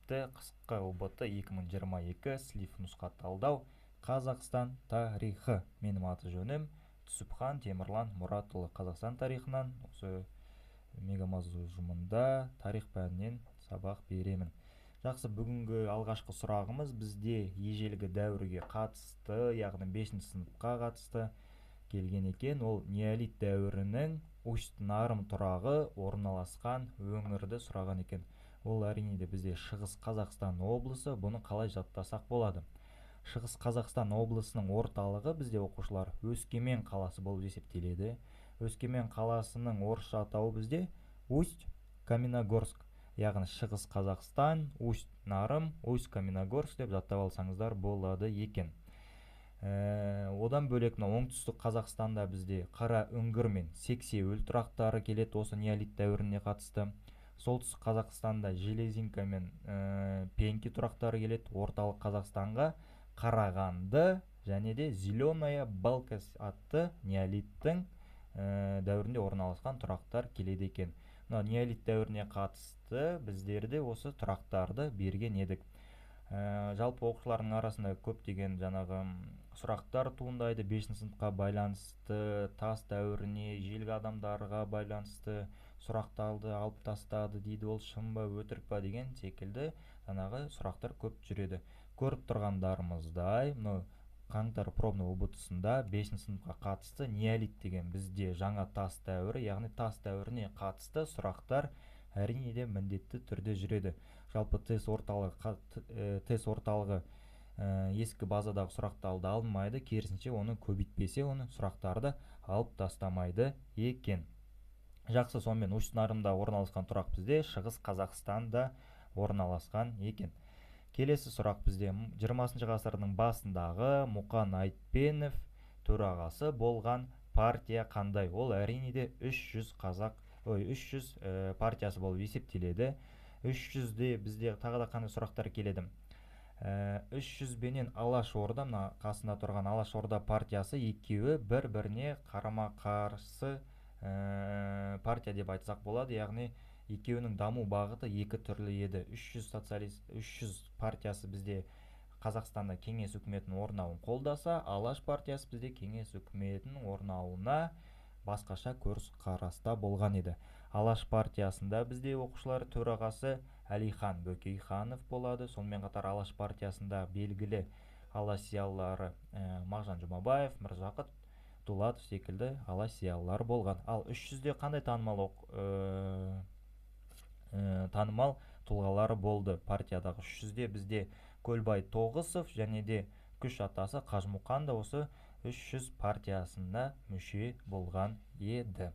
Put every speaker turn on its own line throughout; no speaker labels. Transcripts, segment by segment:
Тіпті қысқы ұбт 2022 слив нұсқа талдау Қазақстан тарихы. Менің аты жөнім Түсіпхан Темірлан Мұратұлы. Қазақстан тарихынан осы мегамазу ұжымында тарих пәнінен сабақ беремін. Жақсы, бүгінгі алғашқы сұрағымыз бізде ежелгі дәуірге қатысты, яғни 5 сыныпқа қатысты келген екен. Ол неолит дәуірінің Усть-Нарым тұрағы орналасқан өңірді сұраған екен. Ол әрине де бізде Шығыс Қазақстан облысы. Бұны қалай жаттасақ болады? Шығыс Қазақстан облысының орталығы бізде оқушылар Өскемен қаласы болып есептеледі. Өскемен қаласының орысша атауы бізде Усть-Каменогорск. Яғни Шығыс Қазақстан, Усть-Нарым, Усть-Каменогорск деп жаттап алсаңыздар болады екен. Одан бөлек оңтүстік Қазақстанда бізде Қара үңгір мен сексеуіл тұрақтары келеді, осы неолит дәуіріне қатысты. Солтүстік Қазақстанда Железинка мен Пенки тұрақтары келеді. Орталық Қазақстанға Қарағанды және де Зеленая Балка атты неолиттің дәуірінде орналасқан тұрақтар келеді екен. Неолит дәуіріне қатысты біздерде осы тұрақтарды берген едік. Жалпы оқушылардың арасында көптеген жаңағы сұрақтар туындайды. 5 сыныпқа байланысты, тас дәуіріне, ежелгі адамдарға байланысты сұрақтарды алып тастады дейді. Ол шын ба, өтірік па деген секілді жаңағы сұрақтар көп жүреді. Көріп тұрғандарымыздай, қаңтар пробный ұбт-сында 5 сыныпқа қатысты неолит деген бізде жаңа тас дәуірі, яғни тас дәуіріне қатысты сұрақтар әрине де міндетті түрде жүреді. Жалпы тест орталығы ескі базадағы сұрақтарды алмайды, керісінше оны көбейтпесе, оны сұрақтарды алып тастамайды екен. Жақсы, сонымен Усть-Нарымда орналасқан тұрақ бізде Шығыс Қазақстанда орналасқан екен. Келесі сұрақ бізде 20 ғасырдың басындағы Мұқан Айтпенов төрағасы болған партия қандай? Ол әрине де 300 партиясы болып есептеледі. 300-де бізде тағы да қандай сұрақтар келеді? 300 бенен Алашорда, қасында тұрған Алашорда партиясы екеуі бір-біріне қарама-қарсы партия деп айтсақ болады. Яғни екеуінің даму бағыты екі түрлі еді. 300 партиясы бізде Қазақстанда кеңес үкіметінің орнауын қолдаса, Алаш партиясы бізде кеңес үкіметінің орнауына басқаша көзқараста болған еді. Алаш партиясында бізде оқушылар төрағасы Әлихан Бөкейханов болады. Сонымен қатар Алаш партиясында белгілі алаш зиялылары Мағжан Жұмабаев, Міржақып Дулатов секілді алаш зиялылары болған. Ал 300-де қандай танымал тұлғалары болды партиядағы? 300-де бізде Көлбай Тоғысов және де күш атасы Қажымұқан да осы 300 партиясында мүше болған еді.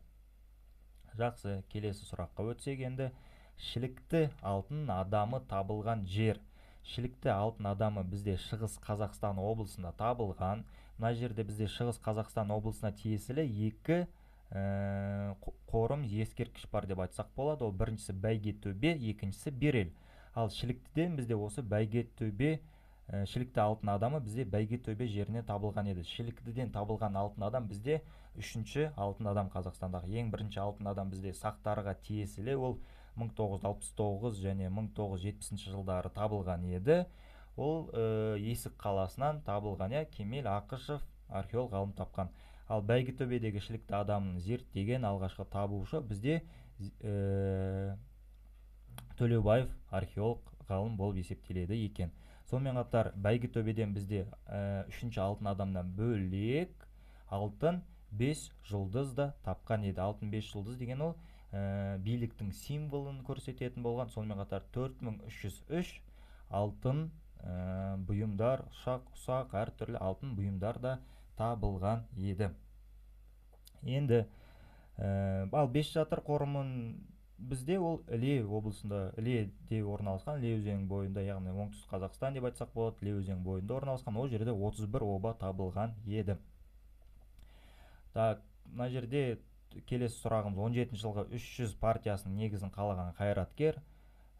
Жақсы, келесі сұраққа өтсек енді. Шілікті алтын адамы табылған жер. Шілікті алтын адамы бізде Шығыс Қазақстан облысында табылған. Мына жерде бізде Шығыс Қазақстан облысына тиесілі екі қорым ескерткіш бар деп айтсақ болады. Ол біріншісі Бәйгетөбе, екіншісі Берел. Ал Шіліктіден бізде осы Бәйгетөбе, Шілікті алтын адамы бізде Бәйгетөбе жеріне табылған еді. Шіліктіден табылған алтын адам бізде үшінші алтын адам Қазақстандағы. Ең бірінші алтын адам бізде Сақтарға тиесілі. Ол 1969 және 1970 жылдары табылған еді. Ол Есік қаласынан табылған, Кемел Ақышев археолог ғалым тапқан. Ал Бәйгетөбедегі Шілікті адамын зерттеген алғашқы табушы бізде Төлеубаев археолог ғалым болып есептеледі екен. Сонымен қатар Бәйгетөбеден бізде үшінші алтын адамнан бөлек алтын 5 жұлдыз да тапқан еді. Алтын 5 жұлдыз деген ол биліктің символын көрсететін болған. Сонымен қатар 4303 алтын бұйымдар, ұсақ әртүрлі алтын бұйымдар да табылған еді. Енді ал Бесшатыр қорымын бізде ол Іле облысында, Іледе орналасқан, Іле өзенінің бойында, яғни оңтүстік Қазақстан деп айтсақ болады, Іле өзенінің бойында орналасқан. Ол жерде 31 оба табылған еді. Мына жерде келесі сұрағымыз 17 жылғы 300 партиясының негізін қалаған қайраткер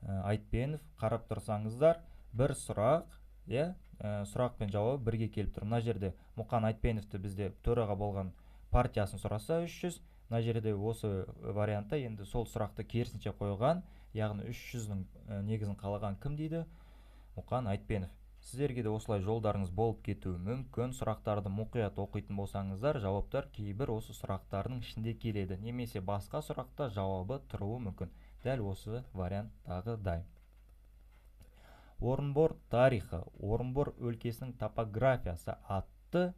Айтпенов. Қарап тұрсаңыздар, бір сұрақ, сұрақ пен жауабы бірге келіп тұр. Мына жерде Мұқан Айтпеновті бізде төраға болған партиясын сұраса 300, мына жерде осы вариантта енді сол сұрақты керісінше қойған, яғни 300-ның негізін қалаған кім дейді? Мұқан Айтпенов. Сіздерге де осылай жолдарыңыз болып кетуі мүмкін. Сұрақтарды мұқият оқитын болсаңыздар, жауаптар кейбір осы сұрақтардың ішінде келеді, немесе басқа сұрақта жауабы тұруы мүмкін. Дәл осы варианттағыдай. Орынбор тарихы, Орынбор өлкесінің топографиясы атты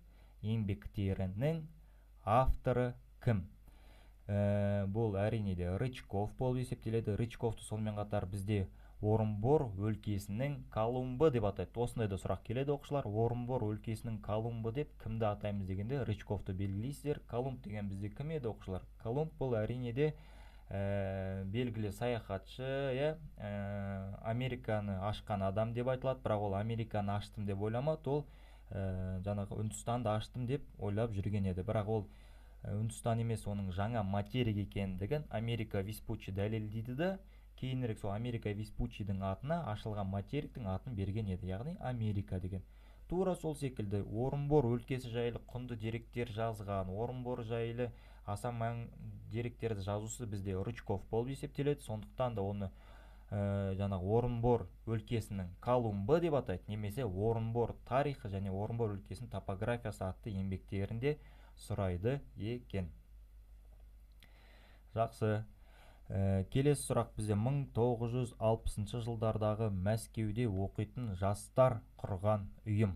еңбектерінің авторы кім? Бұл әрине де Рычков болып есептеледі. Рычковты сонымен қатар бізде Орынбор өлкесінің Колумбы деп атайды. Осындай да сұрақ келеді оқушылар. Орынбор өлкесінің Колумбы деп кімді атаймыз дегенде Рычковты белгілейсіздер. Колумб деген бізде кім еді оқушылар? Колумб бұл әрине де белгілі саяхатшы, Американы ашқан адам деп айтылады, бірақ ол Американы аштым деп ойламады, ол жаңағы Үндістанды аштым деп ойлап жүрген еді. Бірақ ол Үндістан емес, оның жаңа материк екендігін Америка Веспуччи дәлелдейді да, кейінірек сол Америка Веспуччидің атына ашылған материктің атын берген еді, яғни Америка деген. Тура сол секілді Орынбор өлкесі жайлы құнды деректер жазған, Орынбор жайлы аса мән деректерді жазушы бізде Рычков болып есептеледі. Сондықтан да оны жаңағы Орынбор өлкесінің Колумбы деп атайды, немесе Орынбор тарихы және Орынбор өлкесінің топографиясы атты еңбектерінде сұрайды екен. Жақсы. Келесі сұрақ бізде 1960 жылдардағы Мәскеуде оқитын жастар құрған ұйым.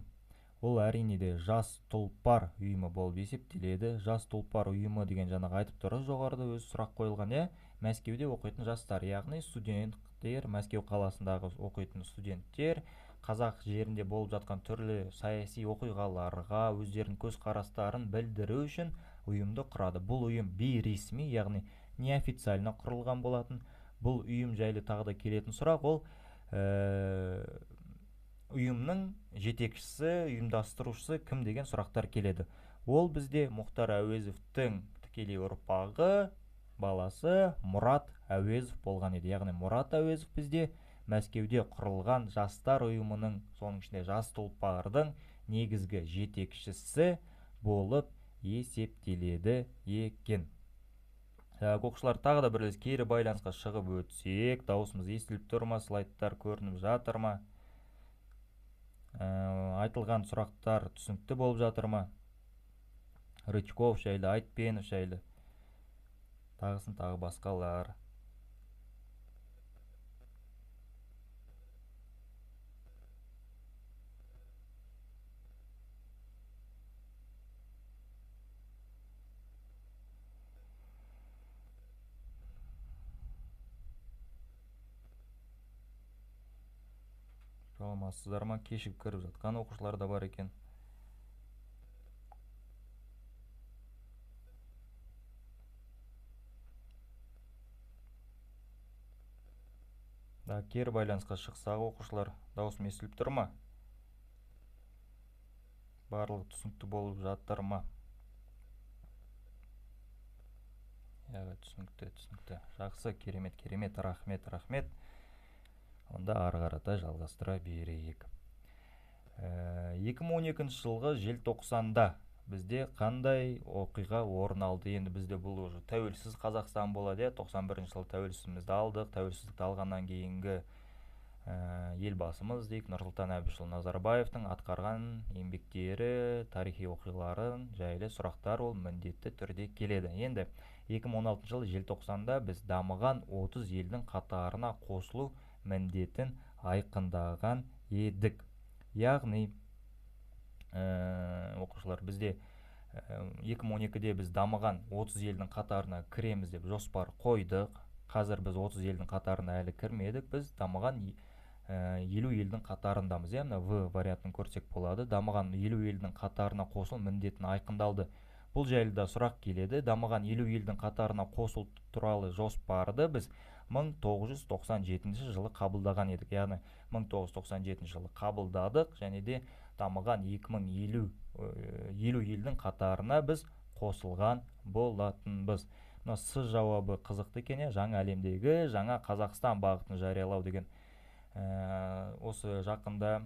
Ол әрине де жас тұлпар ұйымы болып есептеледі. Жас тұлпар ұйымы деген жаңағы айтып тұрды жоғарыда өзі сұрақ қойылған, Мәскеуде оқитын жастар, яғни студенттер, Мәскеу қаласындағы оқитын студенттер қазақ жерінде болып жатқан түрлі саяси оқиғаларға өздерінің көзқарастарын білдіру үшін ұйымды құрады. Бұл ұйым бейресми, яғни неофициально құрылған болатын. Бұл ұйым жайлы тағы да келетін сұрақ, ол ұйымның жетекшісі, ұйымдастырушысы кім деген сұрақтар келеді. Ол бізде Мұхтар Әуезовтің тікелей ұрпағы, баласы Мұрат Әуезов болған еді. Яғни Мұрат Әуезов бізде Мәскеуде құрылған жастар ұйымының, соның ішінде жас тұлпардың негізгі жетекшісі болып есептеледі екен. Оқушылар, тағы да бірлес кері байланысқа шығып өтсек, дауысымыз естіліп тұр ма, слайдтар көрініп жатыр ма, айтылған сұрақтар түсінікті болып жатыр ма? Рычков жайлы, Айтпенов жайлы, тағысын тағы басқалар. Жоламасыздар ма? Кешіп кіріп жатқан оқушылар да бар екен. Кері байланысқа шықсақ оқушылар, дауысым естіліп тұр ма? Барлығы түсінікті болып жатыр ма? Түсінікті. Жақсы, керемет, рахмет. Онда ары қарата жалғастыра берейік. 2012 жылғы желтоқсанда бізде қандай оқиға орын алды? Енді бізде бұл уже тәуелсіз Қазақстан болады. 91 жылы тәуелсіздігімізді алдық. Тәуелсіздікті алғаннан кейінгі елбасымыз дейік, Нұрсұлтан Әбішұлы Назарбаевтың атқарған еңбектері, тарихи оқиғаларын жайлы сұрақтар ол міндетті түрде келеді. Енді 2016 жылы желтоқсанда біз дамыған 30 елдің қатарына қосылу міндетін айқындаған едік. Яғни оқушылар, бізде 2012-де біз дамыған 30 елдің қатарына кіреміз деп жоспар қойдық. Қазір біз 30 елдің қатарына әлі кірмедік. Біз дамыған 50 елдің қатарындамыз. Яғни В вариантын көрсек болады. Дамыған 50 елдің қатарына қосылу міндетін айқындалды. Бұл жайлы да сұрақ келеді. Дамыған 50 елдің қатарына қосылу туралы жоспарды біз 1997 жылы қабылдаған едік. Яғни 1997 жылы қабылдадық, және де дамыған 2050 елдің қатарына біз қосылған болатынбыз. С жауабы қызықты екен, жаңа әлемдегі жаңа Қазақстан бағытын жариялау деген. Осы жақында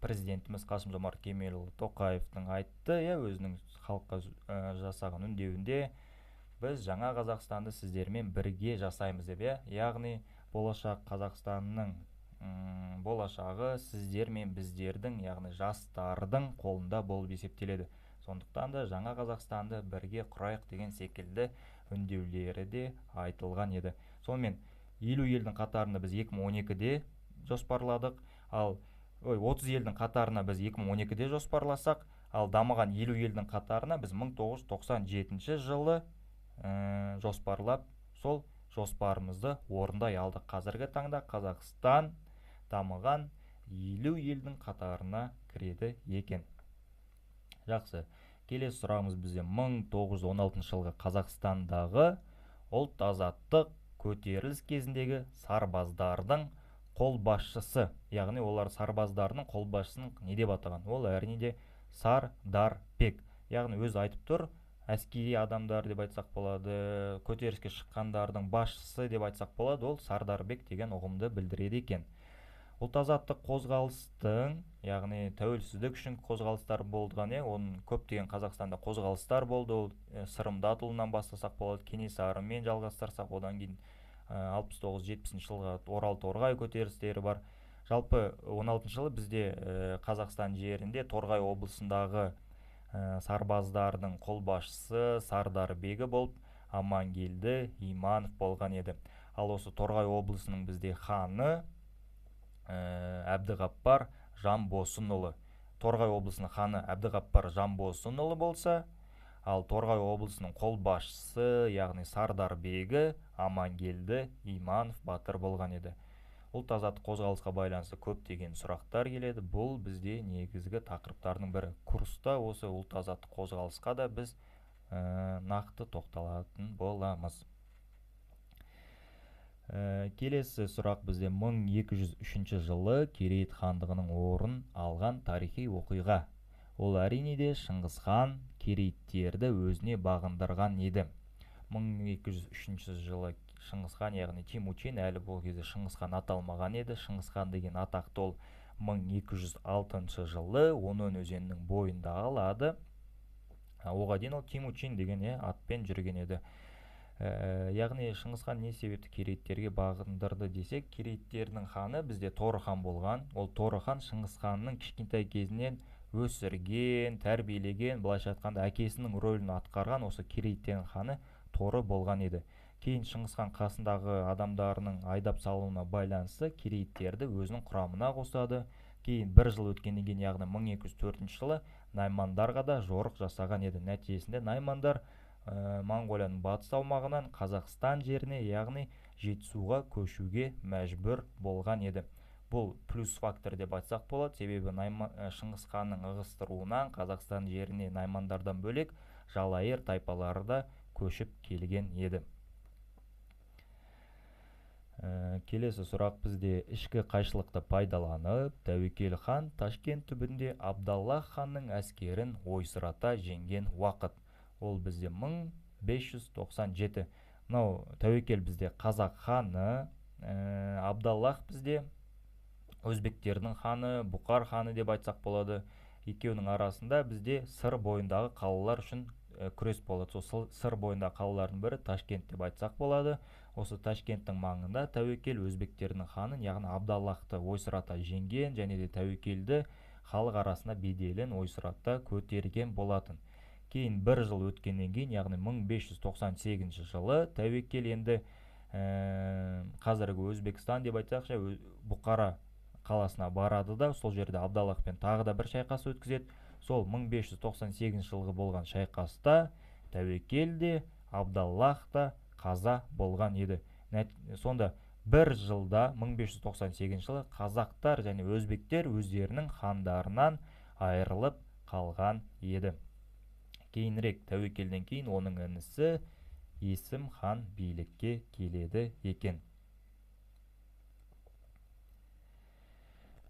президентіміз Қасым-Жомарт Кемелұлы Тоқаевтың айтты, өзінің халыққа жасаған үндеуінде, біз жаңа Қазақстанды сіздермен бірге жасаймыз деп. Яғни болашақ Қазақстанның болашағы сіздер мен біздердің, яғни жастардың қолында болып есептеледі. Сондықтан да жаңа Қазақстанды бірге құрайық деген секілді үндеулері де айтылған еді. Сонымен 50 елдің қатарында біз 2012-де жоспарладық, ал 30 елдің қатарына біз 2012-де жоспарласақ, ал дамыған 50 елдің қатарына біз 1997 жылы жоспарлап, сол жоспарымызды орындай алдық. Қазіргі таңда Қазақстан дамыған 50 елдің қатарына кіреді екен. Жақсы. Келесі сұрағымыз бізде 1916 жылғы Қазақстандағы ұлт азаттық көтеріліс кезіндегі сарбаздардың қолбасшысы, яғни олар сарбаздардың қолбасшысын не деп атаған? Ол әрине де Сардарбек. Яғни өзі айтып тұр, әскери адамдар деп айтсақ болады, көтеріліске шыққандардың басшысы деп айтсақ болады, ол Сардарбек деген ұғымды білдіреді екен. Ұлт азаттық қозғалыстың, яғни тәуелсіздік үшін қозғалыстар болған, оның көптеген Қазақстанда қозғалыстар болды. Ол Сырымды атылуынан бастасақ болады, Кенесарымен жалғастырсақ, одан кейін 69-70 жылға Орал Торғай көтерілістері бар. Жалпы 16 жылы бізде Қазақстан жерінде Торғай облысындағы сарбаздардың қолбасшысы Сардарбегі болып Амангелді Иманов болған еді. Ал осы Торғай облысының бізде ханы Әбдіғаппар Жанбосынұлы. Торғай облысының ханы Әбдіғаппар Жанбосынұлы болса, ал Торғай облысының қолбасшысы, яғни Сардарбегі Амангелді Иманов батыр болған еді. Ұлт азаттық қозғалысқа байланысты көптеген сұрақтар келеді. Бұл бізде негізгі тақырыптардың бірі. Курста осы ұлт азаттық қозғалысқа да біз нақты тоқталатын боламыз. Келесі сұрақ бізде 1203 жылы Керейт хандығының орын алған тарихи оқиға. Ол әрине де Шыңғыс хан керейттерді өзіне бағындырған еді. 1203 жылы Шыңғыс хан, яғни Темучин, әлі бұл кезде Шыңғыс хан аталмаған еді. Шыңғыс хан деген атақты ол 1206 жылы Онон өзенінің бойында алады. Оған дейін ол Темучин деген атпен жүрген еді. Яғни Шыңғыс хан не себепті керейттерге бағындырды десек, керейттердің ханы бізде Торы хан болған. Ол Торы хан Шыңғыс ханның кішкентай кезінен өсірген, тәрбиелеген, былайша айтқанда әкесінің рөлін атқарған осы керейттердің ханы Торы болған еді. Кейін Шыңғыс хан қасындағы адамдарының айдап салуына байланысты керейттерді өзінің құрамына қосады. Кейін бір жыл өткеннен кейін, яғни 1204 жылы наймандарға да жорық жасаған еді. Нәтижесінде наймандар Монғолияның батыс аумағынан Қазақстан жеріне, яғни Жетісуға көшуге мәжбүр болған еді. Бұл плюс фактор деп айтсақ болады, себебі Шыңғыс ханның ығыстыруынан Қазақстан жеріне наймандардан бөлек жалайыр тайпалары да көшіп келген еді. Келесі сұрақ бізде ішкі қайшылықты пайдаланып, Тәуекел хан Ташкент түбінде Абдаллах ханның әскерін ойсырата жеңген уақыт. Ол бізде 1597. Тәуекел бізде қазақ ханы, Абдаллах бізде өзбектердің ханы, Бұқар ханы деп айтсақ болады. Екеуінің арасында бізде сыр бойындағы қалалар үшін күрес болады. Сол сыр бойындағы қалалардың бірі Ташкент деп айтсақ болады. Осы Ташкенттің маңында Тәуекел өзбектердің ханын, яғни Абдаллахты ойсырата жеңген, және де Тәуекелді халық арасында беделін ойсырата көтерген болатын. Кейін бір жыл өткеннен кейін, яғни 1598 жылы Тәуекел енді қазіргі Өзбекстан деп айтсақшы, Бұқара қаласына барады да, сол жерде Абдаллахпен тағы да бір шайқас өткізеді. Сол 1598 жылғы болған шайқаста Тәуекел де, Абдаллах та қаза болған еді. Сонда бір жылда 1598 жылы қазақтар және өзбектер өздерінің хандарынан айырылып қалған еді. Кейінірек Тәуекелден кейін оның інісі Есім хан билікке келеді екен.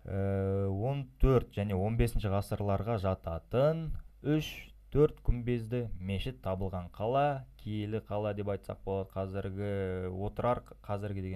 14 және 15 ғасырларға жататын 3-4 күмбезді мешіт табылған қала, киелі қала деп айтсақ болады. Қазіргі отырар, қазіргі деген